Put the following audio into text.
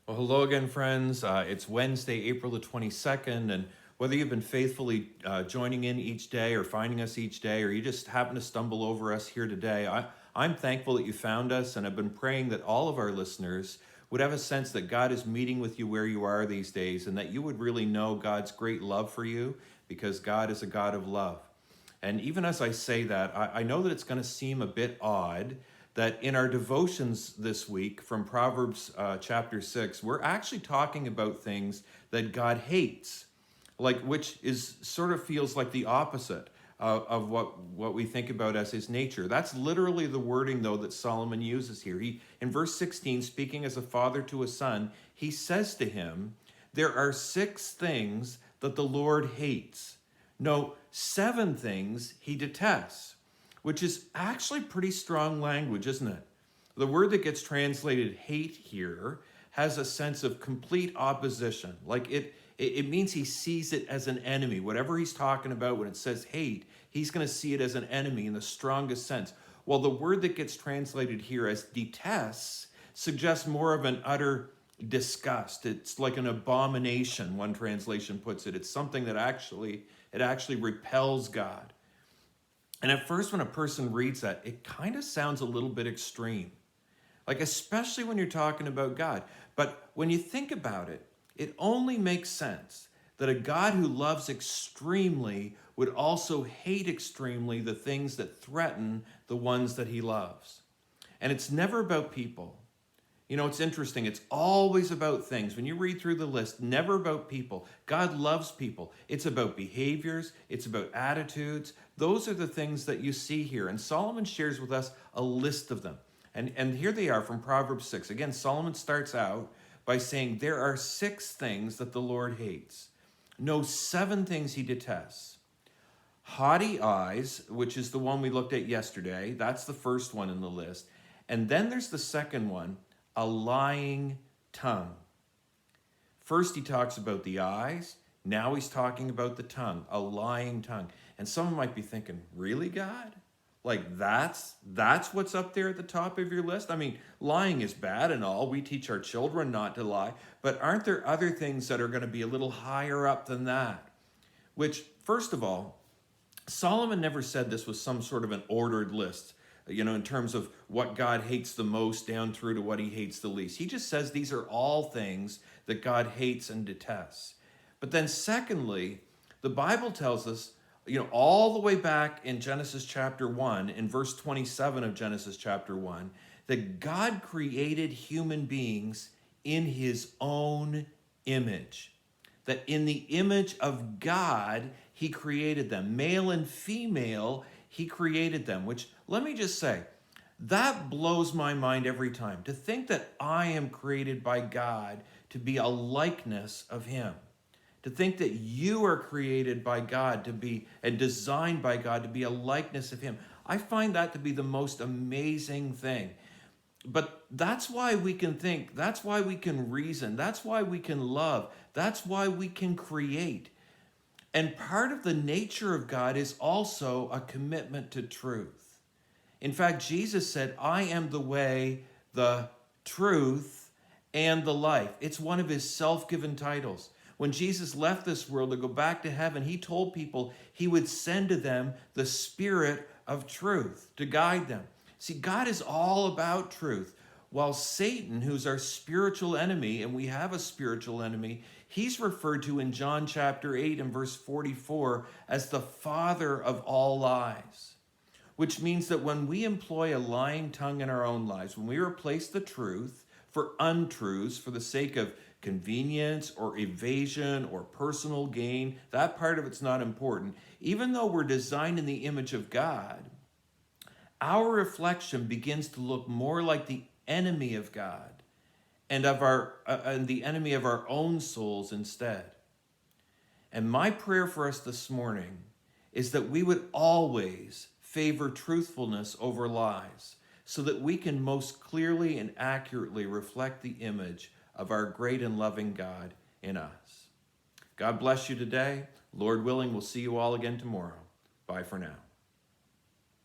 Well, hello again, friends. It's Wednesday, April the 22nd, and whether you've been faithfully joining in each day or finding us each day, or you just happen to stumble over us here today, I'm thankful that you found us, and I've been praying that all of our listeners would have a sense that God is meeting with you where you are these days, and that you would really know God's great love for you, because God is a God of love. And even as I say that, I know that it's going to seem a bit odd that in our devotions this week from Proverbs chapter 6, we're actually talking about things that God hates, like which is sort of feels like the opposite of what we think about as his nature. That's literally the wording, though, that Solomon uses here. He, in verse 16, speaking as a father to a son, he says to him, "There are 6 things that the Lord hates. No, 7 things he detests," which is actually pretty strong language, isn't it? The word that gets translated hate here has a sense of complete opposition. Like it means he sees it as an enemy. Whatever he's talking about when it says hate, he's going to see it as an enemy in the strongest sense. Well, the word that gets translated here as detests suggests more of an utter disgust. It's like an abomination, one translation puts it. It's something that actually repels God. And at first, when a person reads that, it kind of sounds a little bit extreme, like especially when you're talking about God. But when you think about it, it only makes sense that a God who loves extremely would also hate extremely the things that threaten the ones that he loves. And it's never about people. You know, it's interesting. It's always about things. When you read through the list, never about people. God loves people. It's about behaviors. It's about attitudes. Those are the things that you see here. And Solomon shares with us a list of them. And here they are from Proverbs 6. Again, Solomon starts out by saying there are 6 things that the Lord hates. No, 7 things he detests. Haughty eyes, which is the one we looked at yesterday. That's the first one in the list. And then there's the second one, a lying tongue. First, he talks about the eyes. Now he's talking about the tongue, a lying tongue. And someone might be thinking, really, God? Like that's what's up there at the top of your list? I mean, lying is bad and all. We teach our children not to lie. But aren't there other things that are going to be a little higher up than that? Which, first of all, Solomon never said this was some sort of an ordered list, you know, in terms of what God hates the most down through to what he hates the least. He just says these are all things that God hates and detests. But then secondly, the Bible tells us, you know, all the way back in Genesis chapter 1, in verse 27 of Genesis chapter 1, that God created human beings in his own image. That in the image of God, he created them. Male and female, he created them, which, let me just say, that blows my mind every time. To think that I am created by God to be a likeness of him. To think that you are created by God to be, and designed by God to be a likeness of him. I find that to be the most amazing thing. But that's why we can think. That's why we can reason. That's why we can love. That's why we can create. And part of the nature of God is also a commitment to truth. In fact, Jesus said, "I am the way, the truth, and the life." It's one of his self-given titles. When Jesus left this world to go back to heaven, he told people he would send to them the Spirit of truth to guide them. See, God is all about truth, while Satan, who's our spiritual enemy, and we have a spiritual enemy, he's referred to in John chapter 8 and verse 44 as the father of all lies, which means that when we employ a lying tongue in our own lives, when we replace the truth for untruths for the sake of convenience or evasion or personal gain, that part of it's not important. Even though we're designed in the image of God, our reflection begins to look more like the enemy of God and the enemy of our own souls instead. And my prayer for us this morning is that we would always favor truthfulness over lies, so that we can most clearly and accurately reflect the image of our great and loving God in us. God bless you today. Lord willing, we'll see you all again tomorrow. Bye for now.